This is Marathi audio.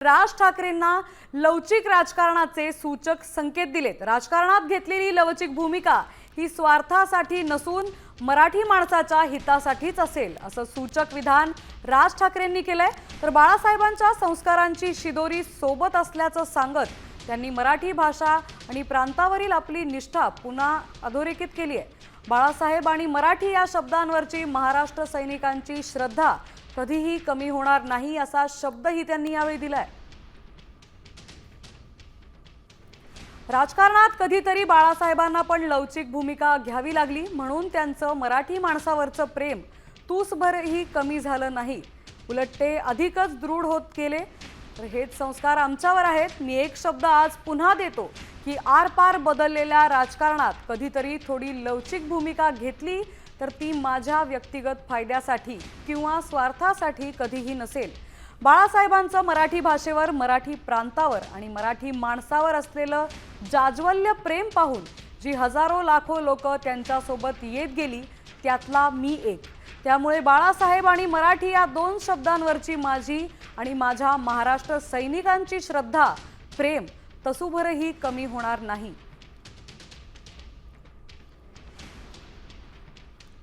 राज ठाकरेंना लवचिक राजकारणाचे सूचक संकेत दिलेत। राजकारणात घेतलेली लवचिक भूमिका ही स्वार्थासाठी नसून मराठी माणसाच्या हितासाठीच असेल असं सूचक विधान राज ठाकरेंनी केलंय। तर बाळासाहेबांच्या संस्कारांची शिदोरी सोबत असल्याचं सांगत त्यांनी मराठी भाषा आणि प्रांतावरील आपली निष्ठा पुन्हा अधोरेखित केली आहे। बाळासाहेब आणि मराठी या शब्दांवरची महाराष्ट्र सैनिकांची श्रद्धा कधीही कमी होणार नाही असा शब्दही त्यांनी यावेळी दिलाय। राजकारणात कधीतरी बाळासाहेबांना पण लवचिक भूमिका घ्यावी लागली, म्हणून त्यांचं मराठी माणसावरचं प्रेम तूसभरही कमी झालं नाही, उलट ते अधिकच दृढ होत गेले। तर हेच संस्कार आमच्यावर आहेत। मी एक शब्द आज पुन्हा देतो की आरपार बदललेल्या राजकारणात कधीतरी थोडी लवचिक भूमिका घेतली तर ती माझ्या व्यक्तिगत फायद्यासाठी किंवा स्वार्थासाठी कधीही नसेल। बाळासाहेबांचं मराठी भाषेवर, मराठी प्रांतावर आणि मराठी माणसावर असलेलं जाज्वल्य प्रेम पाहून जी हजारो लाखो लोक त्यांच्यासोबत येत गेली त्यातला मी एक। त्यामुळे बाळासाहेब आणि मराठी या दोन शब्दांवरची माझी आणि माझ्या महाराष्ट्र सैनिकांची श्रद्धा, प्रेम तसूभरही कमी होणार नाही।